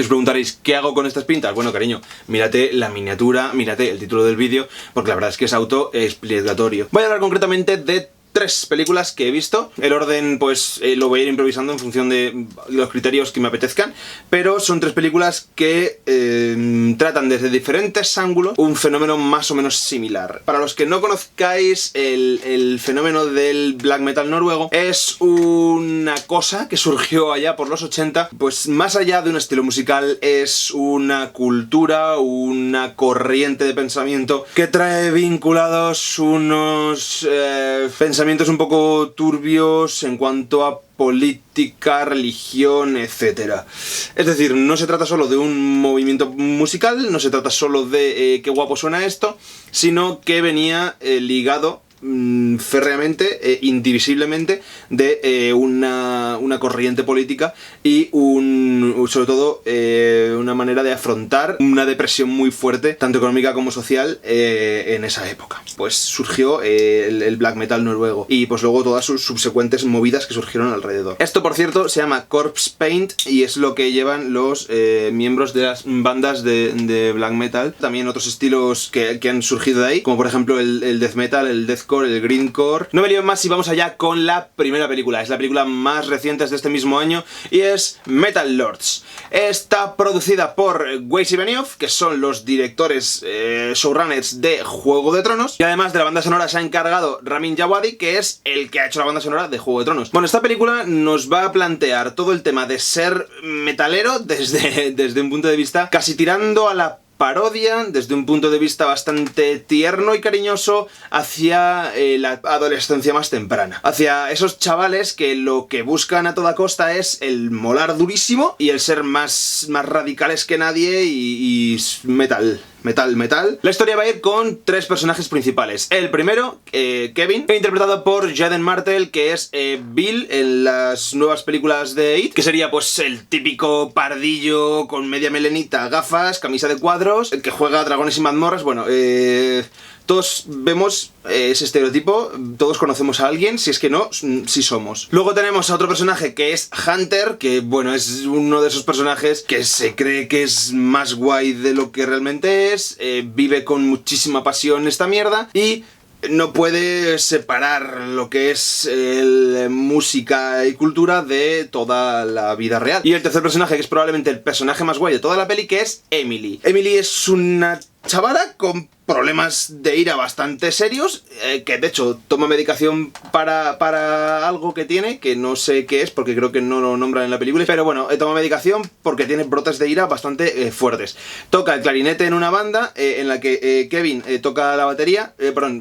os preguntaréis, ¿qué hago con estas pintas? Bueno, cariño, mírate la miniatura, mírate el título del vídeo, porque la verdad es que es autoexplicatorio. Voy a hablar concretamente de 3 películas que he visto. El orden pues lo voy a ir improvisando en función de los criterios que me apetezcan, pero son 3 películas que tratan desde diferentes ángulos un fenómeno más o menos similar. Para los que no conozcáis el fenómeno del black metal noruego, es una cosa que surgió allá por los 80, pues más allá de un estilo musical, es una cultura, una corriente de pensamiento que trae vinculados unos pensamientos un poco turbios en cuanto a política, religión, etc. Es decir, no se trata solo de un movimiento musical, no se trata solo de qué guapo suena esto, sino que venía ligado férreamente, indivisiblemente, de una corriente política y sobre todo una manera de afrontar una depresión muy fuerte, tanto económica como social, en esa época. Pues surgió el black metal noruego y pues luego todas sus subsecuentes movidas que surgieron alrededor. Esto, por cierto, se llama Corpse Paint y es lo que llevan los miembros de las bandas de black metal. También otros estilos que han surgido de ahí, como por ejemplo el death metal, el deathcore, el greencore. No me lío más y vamos allá con la primera película. Es la película más reciente de este mismo año y es Metal Lords. Está producida por Weiss y Benioff, que son los directores showrunners de Juego de Tronos, y además de la banda sonora se ha encargado Ramin Djawadi, que es el que ha hecho la banda sonora de Juego de Tronos. Bueno, esta película nos va a plantear todo el tema de ser metalero desde un punto de vista casi tirando a la parodia, desde un punto de vista bastante tierno y cariñoso hacia la adolescencia más temprana, hacia esos chavales que lo que buscan a toda costa es el molar durísimo y el ser más radicales que nadie y metal. La historia va a ir con 3 personajes principales. El primero, Kevin, interpretado por Jaden Martell, que es Bill en las nuevas películas de It, que sería pues el típico pardillo con media melenita, gafas, camisa de cuadros, que juega a dragones y mazmorras. Bueno, todos vemos ese estereotipo, todos conocemos a alguien, si es que no, sí somos. Luego tenemos a otro personaje que es Hunter, que bueno, es uno de esos personajes que se cree que es más guay de lo que realmente es, vive con muchísima pasión esta mierda y no puede separar lo que es música y cultura de toda la vida real. Y el tercer personaje, que es probablemente el personaje más guay de toda la peli, que es Emily. Emily es una chavala con problemas de ira bastante serios, que de hecho toma medicación para algo que tiene, que no sé qué es porque creo que no lo nombran en la película, pero bueno, toma medicación porque tiene brotes de ira bastante fuertes. Toca el clarinete en una banda en la que Kevin toca la batería,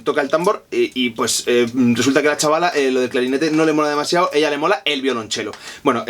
toca el tambor y pues resulta que la chavala lo del clarinete no le mola demasiado, ella le mola el violonchelo. Bueno,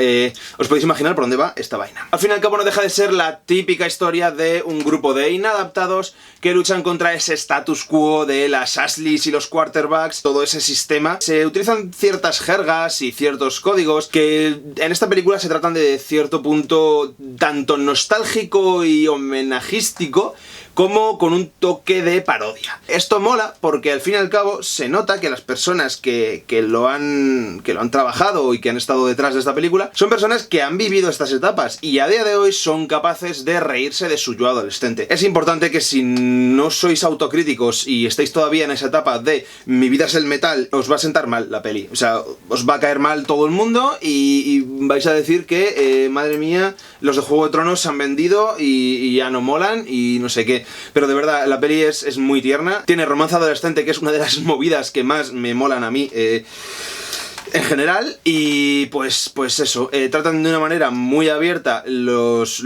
os podéis imaginar por dónde va esta vaina. Al fin y al cabo no deja de ser la típica historia de un grupo de inadaptados que luchan contra ese status quo de las Ashleys y los quarterbacks, todo ese sistema. Se utilizan ciertas jergas y ciertos códigos que en esta película se tratan de cierto punto tanto nostálgico y homenajístico como con un toque de parodia. Esto mola porque al fin y al cabo se nota que las personas que lo han trabajado y que han estado detrás de esta película son personas que han vivido estas etapas y a día de hoy son capaces de reírse de su yo adolescente. Es importante que si no sois autocríticos y estáis todavía en esa etapa de mi vida es el metal, os va a sentar mal la peli. O sea, os va a caer mal todo el mundo y vais a decir que, madre mía, los de Juego de Tronos se han vendido y ya no molan y no sé qué. Pero de verdad, la peli es muy tierna. Tiene romance adolescente, que es una de las movidas que más me molan a mí en general. Y pues eso, tratan de una manera muy abierta los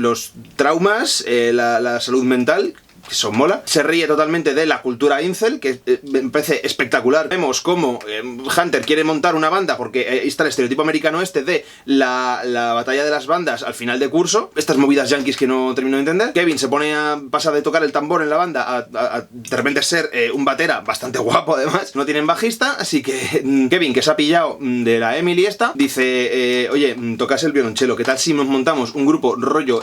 traumas, la salud mental, que eso mola. Se ríe totalmente de la cultura incel, que me parece espectacular. Vemos cómo Hunter quiere montar una banda, porque ahí está el estereotipo americano este de la batalla de las bandas al final de curso, estas movidas yankees que no termino de entender. Kevin pasa de tocar el tambor en la banda a de repente ser un batera bastante guapo además. No tienen bajista, así que Kevin, que se ha pillado de la Emily esta, dice, oye, tocas el violonchelo, ¿qué tal si nos montamos un grupo rollo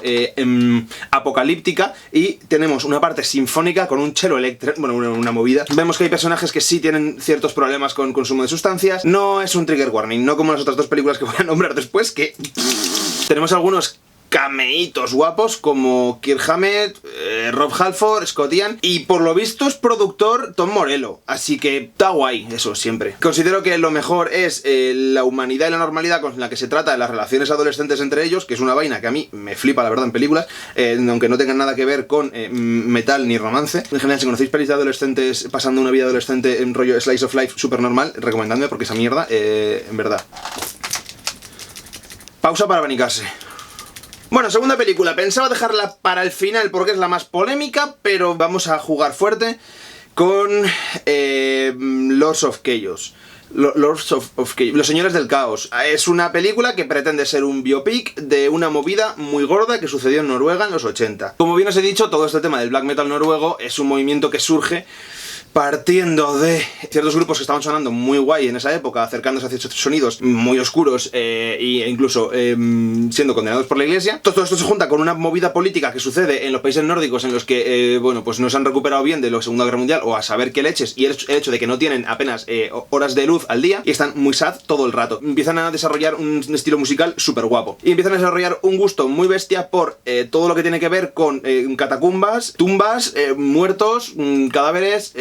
apocalíptica y tenemos una parte sinfónica con un cello eléctrico, bueno, una movida? Vemos que hay personajes que sí tienen ciertos problemas con consumo de sustancias. No es un trigger warning, no como las otras 2 películas que voy a nombrar después, que tenemos algunos cameitos guapos como Kirk Hammett, Rob Halford, Scott Ian, y por lo visto es productor Tom Morello, así que está guay eso siempre. Considero que lo mejor es la humanidad y la normalidad con la que se trata de las relaciones adolescentes entre ellos, que es una vaina que a mí me flipa la verdad en películas, aunque no tengan nada que ver con metal ni romance. En general, si conocéis pelis de adolescentes pasando una vida adolescente en rollo slice of life super normal, recomendadme porque esa mierda, en verdad. Pausa para abanicarse. Bueno, segunda película. Pensaba dejarla para el final porque es la más polémica, pero vamos a jugar fuerte con Lords of Chaos. Los Señores del Caos. Es una película que pretende ser un biopic de una movida muy gorda que sucedió en Noruega en los 80. Como bien os he dicho, todo este tema del black metal noruego es un movimiento que surge partiendo de ciertos grupos que estaban sonando muy guay en esa época, acercándose a ciertos sonidos muy oscuros e incluso siendo condenados por la iglesia. Todo esto se junta con una movida política que sucede en los países nórdicos en los que, bueno, pues no se han recuperado bien de la Segunda Guerra Mundial o a saber qué leches, y el hecho de que no tienen apenas horas de luz al día y están muy sad todo el rato. Empiezan a desarrollar un estilo musical súper guapo y empiezan a desarrollar un gusto muy bestia por todo lo que tiene que ver con catacumbas, tumbas, muertos, cadáveres,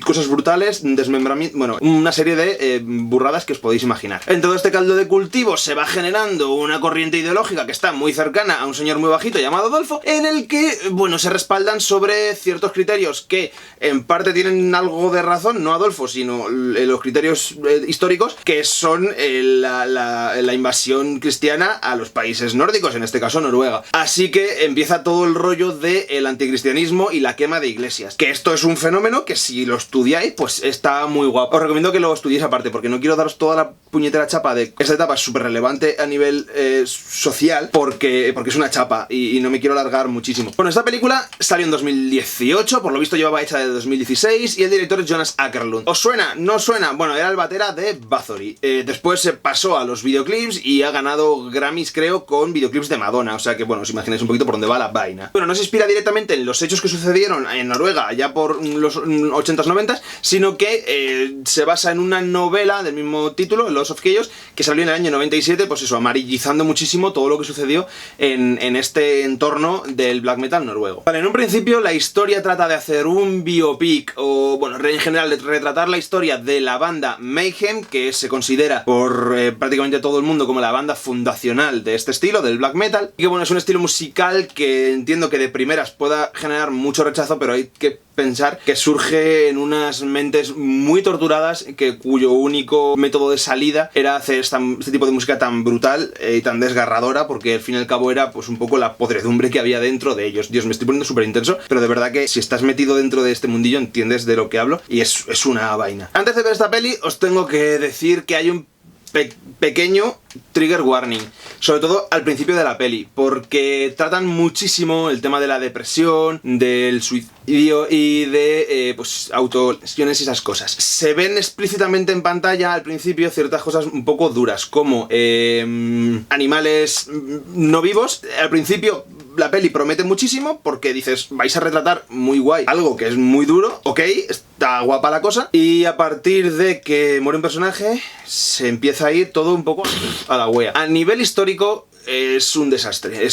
cosas brutales, desmembramiento, bueno, una serie de burradas que os podéis imaginar. En todo este caldo de cultivo se va generando una corriente ideológica que está muy cercana a un señor muy bajito llamado Adolfo, en el que, bueno, se respaldan sobre ciertos criterios que en parte tienen algo de razón, no Adolfo, sino los criterios históricos, que son la invasión cristiana a los países nórdicos, en este caso Noruega. Así que empieza todo el rollo del anticristianismo y la quema de iglesias. Que esto es un fenómeno que si lo estudiáis, pues está muy guapo. Os recomiendo que lo estudiéis aparte, porque no quiero daros toda la puñetera chapa de esta etapa es súper relevante a nivel social, porque es una chapa y no me quiero alargar muchísimo. Bueno, esta película salió en 2018, por lo visto llevaba hecha de 2016, y el director es Jonas Åkerlund. ¿Os suena? ¿No suena? Bueno, era el batera de Bathory. Después se pasó a los videoclips y ha ganado Grammys, creo, con videoclips de Madonna, o sea que, bueno, os imagináis un poquito por dónde va la vaina. Bueno, no se inspira directamente en los hechos que sucedieron en Noruega ya por los 80s, 90s, sino que se basa en una novela del mismo título, Lords of Chaos, que salió en el año 97, pues eso, amarillizando muchísimo todo lo que sucedió en este entorno del black metal noruego. Vale, en un principio la historia trata de hacer un biopic, o bueno, en general de retratar la historia de la banda Mayhem, que se considera por prácticamente todo el mundo como la banda fundacional de este estilo, del black metal, y que bueno, es un estilo musical que entiendo que de primeras pueda generar mucho rechazo, pero hay que pensar que surge en unas mentes muy torturadas cuyo único método de salida era hacer este tipo de música tan brutal y tan desgarradora, porque al fin y al cabo era pues un poco la podredumbre que había dentro de ellos. Dios, me estoy poniendo súper intenso, pero de verdad que si estás metido dentro de este mundillo entiendes de lo que hablo, y es una vaina. Antes de ver esta peli os tengo que decir que hay un pequeño trigger warning, sobre todo al principio de la peli, porque tratan muchísimo el tema de la depresión, del suicidio y de pues autolesiones y esas cosas. Se ven explícitamente en pantalla al principio ciertas cosas un poco duras, como animales no vivos. Al principio la peli promete muchísimo porque dices, vais a retratar muy guay algo que es muy duro, ok, está guapa la cosa, y a partir de que muere un personaje se empieza a ir todo un poco a la wea. A nivel histórico es un desastre,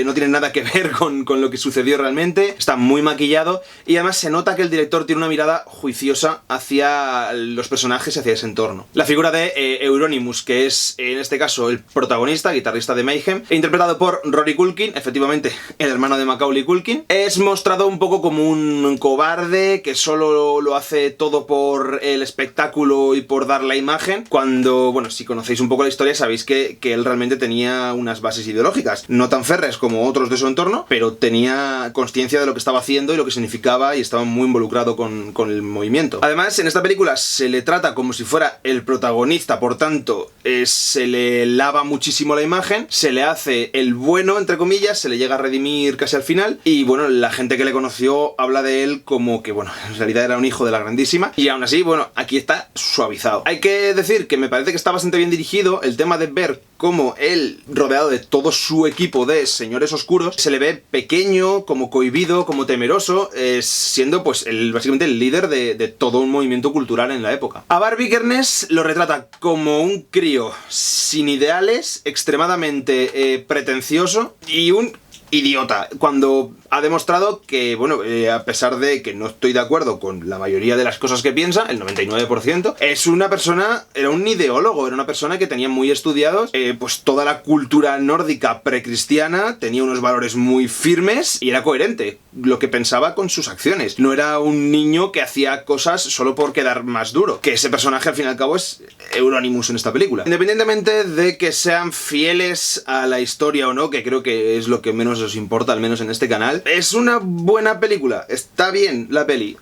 no tiene nada que ver con lo que sucedió realmente, está muy maquillado y además se nota que el director tiene una mirada juiciosa hacia los personajes y hacia ese entorno. La figura de Euronymous, que es en este caso el protagonista, guitarrista de Mayhem, interpretado por Rory Culkin, efectivamente el hermano de Macaulay Culkin, es mostrado un poco como un cobarde que solo lo hace todo por el espectáculo y por dar la imagen, cuando, bueno, si conocéis un poco la historia sabéis que él realmente tenía unas bases ideológicas, no tan férreas como otros de su entorno, pero tenía consciencia de lo que estaba haciendo y lo que significaba, y estaba muy involucrado con el movimiento. Además, en esta película se le trata como si fuera el protagonista, por tanto, se le lava muchísimo la imagen, se le hace el bueno, entre comillas, se le llega a redimir casi al final, y bueno, la gente que le conoció habla de él como que, bueno, en realidad era un hijo de la grandísima, y aún así, bueno, aquí está suavizado. Hay que decir que me parece que está bastante bien dirigido el tema de ver como él, rodeado de todo su equipo de señores oscuros, se le ve pequeño, como cohibido, como temeroso, siendo pues básicamente el líder de todo un movimiento cultural en la época. A Barbie Kernes lo retrata como un crío sin ideales, extremadamente pretencioso y un idiota, cuando ha demostrado que, bueno, a pesar de que no estoy de acuerdo con la mayoría de las cosas que piensa, el 99%, es una persona, era un ideólogo, era una persona que tenía muy estudiados pues toda la cultura nórdica precristiana, tenía unos valores muy firmes y era coherente lo que pensaba con sus acciones. No era un niño que hacía cosas solo por quedar más duro, que ese personaje al fin y al cabo es Euronymous en esta película. Independientemente de que sean fieles a la historia o no, que creo que es lo que menos os importa, al menos en este canal, es una buena película, está bien la peli.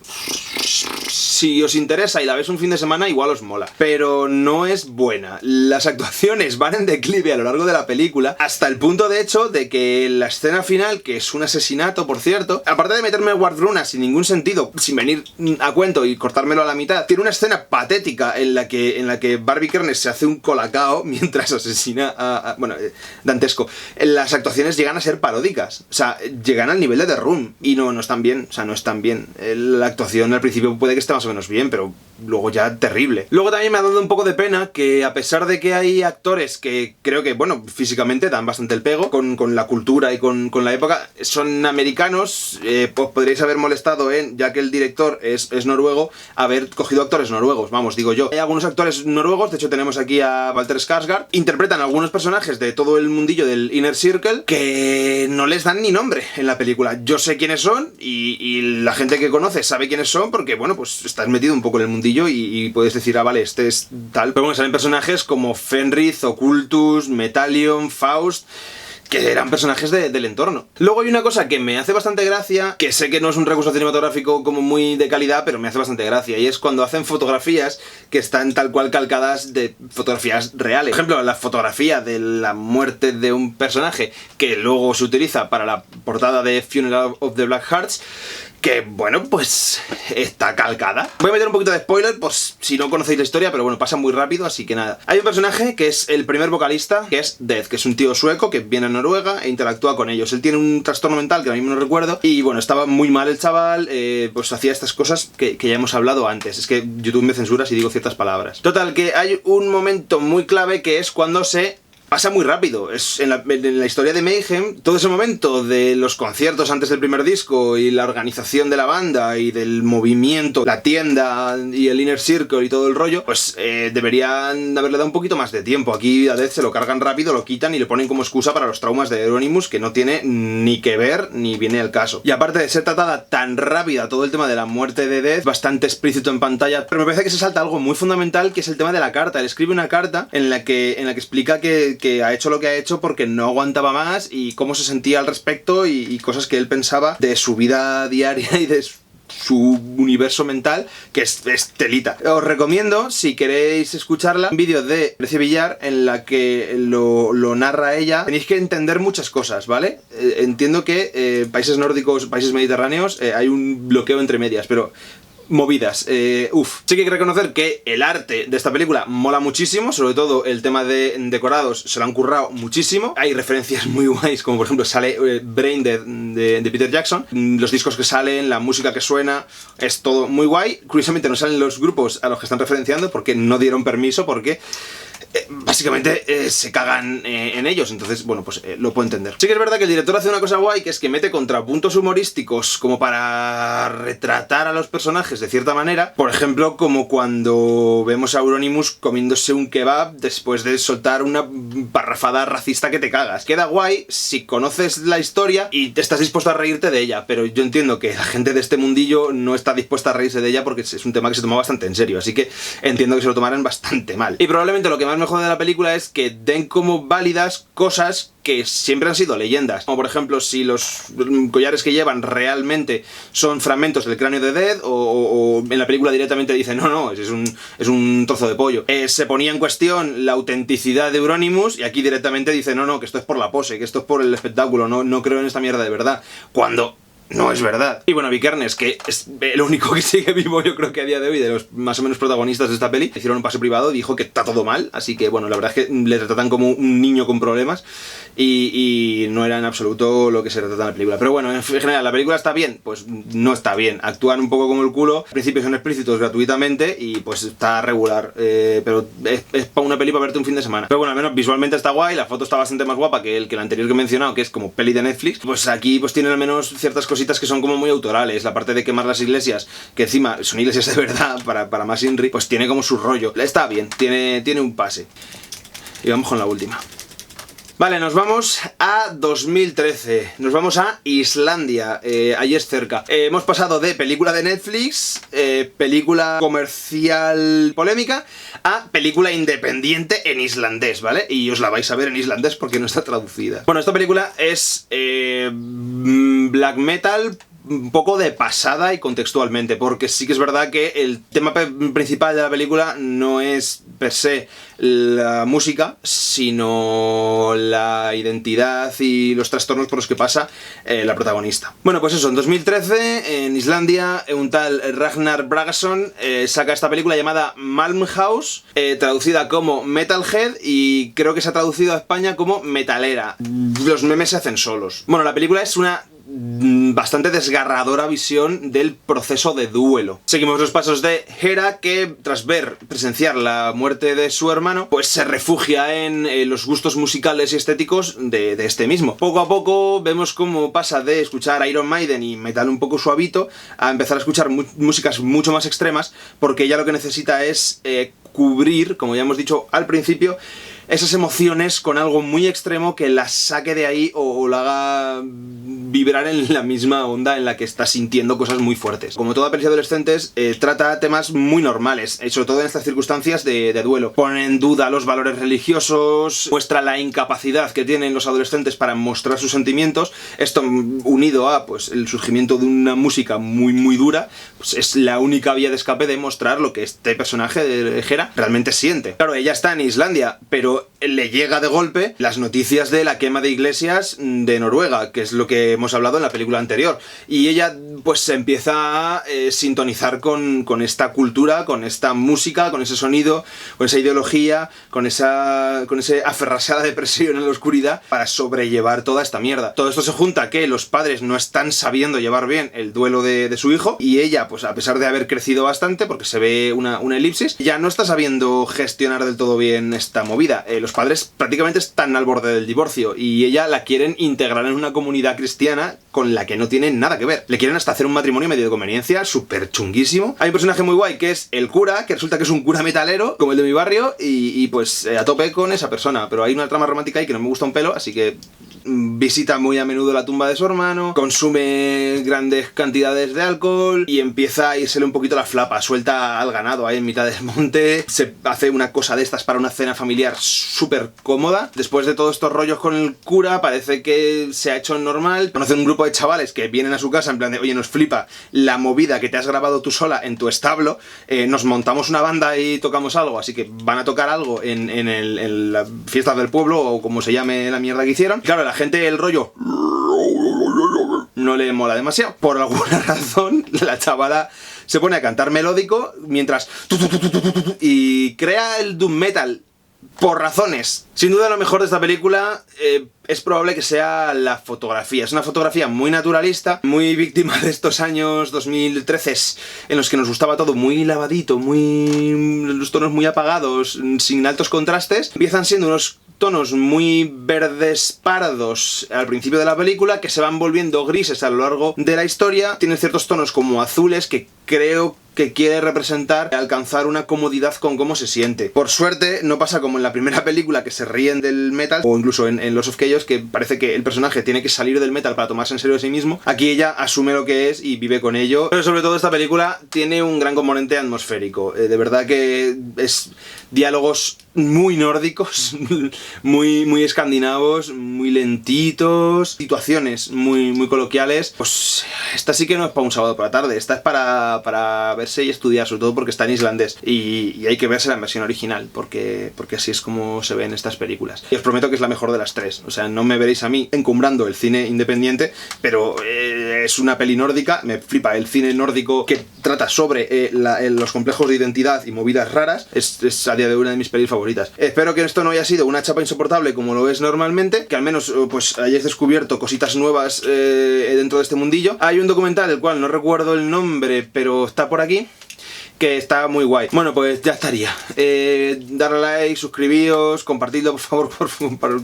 Si os interesa y la ves un fin de semana, igual os mola, pero no es buena. Las actuaciones van en declive a lo largo de la película, hasta el punto de hecho de que la escena final, que es un asesinato por cierto, aparte de meterme Wardruna sin ningún sentido, sin venir a cuento y cortármelo a la mitad, tiene una escena patética en la que Barbie Kernes se hace un colacao mientras asesina bueno, dantesco. Las actuaciones llegan a ser paródicas, o sea, llegan al nivel de The Room, y no están bien, o sea, no están bien. La actuación al principio puede que esté más o menos bien, pero luego ya terrible. Luego también me ha dado un poco de pena que, a pesar de que hay actores que creo que, bueno, físicamente dan bastante el pego con la cultura y con la época, son americanos, pues podríais haber molestado ya que el director es noruego, haber cogido actores noruegos, vamos, digo yo. Hay algunos actores noruegos, de hecho tenemos aquí a Walter Skarsgård, interpretan algunos personajes de todo el mundillo del Inner Circle que no les dan ni nombre en la película. Yo sé quiénes son y la gente que conoce sabe quiénes son porque, bueno, pues estás metido un poco en el mundillo y puedes decir, ah, vale, este es tal. Pero bueno, salen personajes como Fenris, Occultus, Metallion, Faust, que eran personajes del entorno. Luego hay una cosa que me hace bastante gracia, que sé que no es un recurso cinematográfico como muy de calidad, pero me hace bastante gracia, y es cuando hacen fotografías que están tal cual calcadas de fotografías reales. Por ejemplo, la fotografía de la muerte de un personaje que luego se utiliza para la portada de Funeral of the Black Hearts, que, bueno, pues está calcada. Voy a meter un poquito de spoiler por si no conocéis la historia, pero bueno, pasa muy rápido, así que nada. Hay un personaje que es el primer vocalista, que es Death, que es un tío sueco que viene a Noruega e interactúa con ellos. Él tiene un trastorno mental que ahora mismo no recuerdo, y bueno, estaba muy mal el chaval, pues hacía estas cosas que ya hemos hablado antes. Es que YouTube me censura si digo ciertas palabras. Total, que hay un momento muy clave que es cuando pasa muy rápido, es en la historia de Mayhem, todo ese momento de los conciertos antes del primer disco y la organización de la banda y del movimiento, la tienda y el Inner Circle y todo el rollo, pues deberían haberle dado un poquito más de tiempo. Aquí a Death se lo cargan rápido, lo quitan y le ponen como excusa para los traumas de Euronymous, que no tiene ni que ver ni viene al caso. Y aparte de ser tratada tan rápida todo el tema de la muerte de Death, bastante explícito en pantalla, pero me parece que se salta algo muy fundamental, que es el tema de la carta. Él escribe una carta en la que explica que ha hecho lo que ha hecho porque no aguantaba más y cómo se sentía al respecto y cosas que él pensaba de su vida diaria y de su universo mental, que es telita. Os recomiendo, si queréis escucharla, un vídeo de Grecia Villar en la que lo narra ella. Tenéis que entender muchas cosas, ¿vale? Entiendo que países nórdicos, países mediterráneos, hay un bloqueo entre medias, pero movidas, Sí que hay que reconocer que el arte de esta película mola muchísimo, sobre todo el tema de decorados se lo han currado muchísimo. Hay referencias muy guays, como por ejemplo sale Brain Dead de Peter Jackson. Los discos que salen, la música que suena, es todo muy guay. Curiosamente no salen los grupos a los que están referenciando porque no dieron permiso, porque básicamente se cagan en ellos, entonces, bueno, pues lo puedo entender. Sí que es verdad que el director hace una cosa guay, que es que mete contrapuntos humorísticos como para retratar a los personajes de cierta manera. Por ejemplo, como cuando vemos a Euronymous comiéndose un kebab después de soltar una parrafada racista que te cagas. Queda guay si conoces la historia y te estás dispuesto a reírte de ella, pero yo entiendo que la gente de este mundillo no está dispuesta a reírse de ella porque es un tema que se toma bastante en serio, así que entiendo que se lo tomaran bastante mal. Y probablemente lo que más me jode de la película es que den como válidas cosas que siempre han sido leyendas, como por ejemplo si los collares que llevan realmente son fragmentos del cráneo de Death, o en la película directamente dicen no, es un trozo de pollo. Se ponía en cuestión la autenticidad de Euronymous y aquí directamente dicen no, que esto es por la pose, que esto es por el espectáculo, no creo en esta mierda de verdad, cuando no es verdad. Y bueno, Vikernes, que es el único que sigue vivo yo creo que a día de hoy de los más o menos protagonistas de esta peli, hicieron un paseo privado y dijo que está todo mal, así que bueno, la verdad es que le tratan como un niño con problemas y no era en absoluto lo que se retrata en la película. Pero bueno, en general, ¿la película está bien? Pues no está bien. Actúan un poco como el culo, al principio son explícitos gratuitamente y pues está regular, pero es para una peli para verte un fin de semana. Pero bueno, al menos visualmente está guay, la foto está bastante más guapa que el anterior que he mencionado, que es como peli de Netflix. Pues aquí pues tienen al menos ciertas cositas que son como muy autorales. La parte de quemar las iglesias, que encima son iglesias de verdad para más Inri, pues tiene como su rollo. Está bien, tiene un pase. Y vamos con la última. Vale, nos vamos a 2013, nos vamos a Islandia, ahí es cerca. Hemos pasado de película de Netflix, película comercial polémica, a película independiente en islandés, ¿vale? Y os la vais a ver en islandés porque no está traducida. Bueno, esta película es black metal, un poco de pasada y contextualmente, porque sí que es verdad que el tema principal de la película no es per se la música, sino la identidad y los trastornos por los que pasa la protagonista. Bueno, pues eso, en 2013, en Islandia, un tal Ragnar Bragason saca esta película llamada Malmhouse, traducida como Metalhead, y creo que se ha traducido a España como Metalera. Los memes se hacen solos. Bueno, la película es una bastante desgarradora visión del proceso de duelo. Seguimos los pasos de Hera, que tras presenciar la muerte de su hermano, pues se refugia en los gustos musicales y estéticos de este mismo. Poco a poco vemos cómo pasa de escuchar Iron Maiden y metal un poco suavito a empezar a escuchar músicas mucho más extremas, porque ella lo que necesita es cubrir, como ya hemos dicho al principio, esas emociones con algo muy extremo que la saque de ahí o la haga vibrar en la misma onda en la que está sintiendo cosas muy fuertes. Como toda peli de adolescentes, trata temas muy normales, sobre todo en estas circunstancias de duelo. Pone en duda los valores religiosos, muestra la incapacidad que tienen los adolescentes para mostrar sus sentimientos. Esto unido a pues el surgimiento de una música muy dura, pues es la única vía de escape de mostrar lo que este personaje de Hera realmente siente. Claro, ella está en Islandia, pero le llega de golpe las noticias de la quema de iglesias de Noruega, que es lo que hemos hablado en la película anterior, y ella pues se empieza a sintonizar con esta cultura, con esta música, con ese sonido, con esa ideología, con ese aferrarse a la depresión en la oscuridad para sobrellevar toda esta mierda. Todo esto se junta a que los padres no están sabiendo llevar bien el duelo de su hijo, y ella, pues a pesar de haber crecido bastante, porque se ve una elipsis, ya no está sabiendo gestionar del todo bien esta movida. Los padres prácticamente están al borde del divorcio y ella la quieren integrar en una comunidad cristiana con la que no tiene nada que ver. Le quieren hasta hacer un matrimonio medio de conveniencia, súper chunguísimo. Hay un personaje muy guay que es el cura, que resulta que es un cura metalero, como el de mi barrio, y pues a tope con esa persona. Pero hay una trama romántica ahí que no me gusta un pelo, así que visita muy a menudo la tumba de su hermano, consume grandes cantidades de alcohol y empieza a irsele un poquito la flapa, suelta al ganado ahí en mitad del monte, se hace una cosa de estas para una cena familiar súper cómoda. Después de todos estos rollos con el cura, parece que se ha hecho normal, conoce un grupo de chavales que vienen a su casa en plan de, oye, nos flipa la movida que te has grabado tú sola en tu establo, nos montamos una banda y tocamos algo, así que van a tocar algo en la fiesta del pueblo o como se llame la mierda que hicieron. Claro, la gente el rollo no le mola demasiado. Por alguna razón, la chavala se pone a cantar melódico mientras y crea el doom metal por razones. Sin duda lo mejor de esta película es probable que sea la fotografía. Es una fotografía muy naturalista, muy víctima de estos años 2013 en los que nos gustaba todo muy lavadito, los tonos muy apagados, sin altos contrastes. Empiezan siendo unos tonos muy verdes pardos al principio de la película que se van volviendo grises a lo largo de la historia. Tienen ciertos tonos como azules que creo que quiere representar alcanzar una comodidad con cómo se siente. Por suerte no pasa como en la primera película, que se ríen del metal, o incluso en Lost of Chaos, que parece que el personaje tiene que salir del metal para tomarse en serio a sí mismo. Aquí ella asume lo que es y vive con ello. Pero sobre todo esta película tiene un gran componente atmosférico. De verdad que es diálogos muy nórdicos, muy escandinavos, muy lentitos, situaciones muy coloquiales. Pues esta sí que no es para un sábado por la tarde, esta es para ver verse y estudiar, sobre todo porque está en islandés. Y hay que verse la versión original, porque así es como se ven estas películas. Y os prometo que es la mejor de las tres. O sea, no me veréis a mí encumbrando el cine independiente, pero es una peli nórdica, me flipa el cine nórdico que trata sobre los complejos de identidad y movidas raras. Es a día de hoy una de mis pelis favoritas. Espero que esto no haya sido una chapa insoportable como lo es normalmente, que al menos pues hayáis descubierto cositas nuevas dentro de este mundillo. Hay un documental del cual no recuerdo el nombre, pero está por aquí, que está muy guay. Bueno, pues ya estaría. Darle like, suscribíos, compartidlo por favor,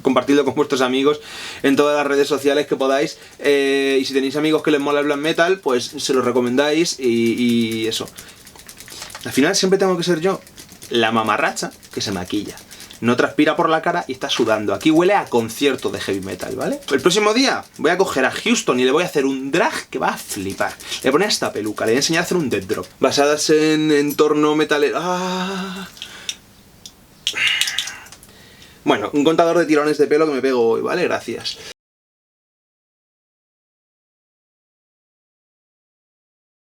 compartidlo con vuestros amigos en todas las redes sociales que podáis. Y si tenéis amigos que les mola el black metal, pues se los recomendáis y eso. Al final siempre tengo que ser yo la mamarracha que se maquilla. No transpira por la cara y está sudando. Aquí huele a concierto de heavy metal, ¿vale? El próximo día voy a coger a Houston y le voy a hacer un drag que va a flipar. Le voy a poner esta peluca, le voy a enseñar a hacer un death drop. Basadas en entorno metalero. ¡Ah! Bueno, un contador de tirones de pelo que me pego hoy, ¿vale? Gracias.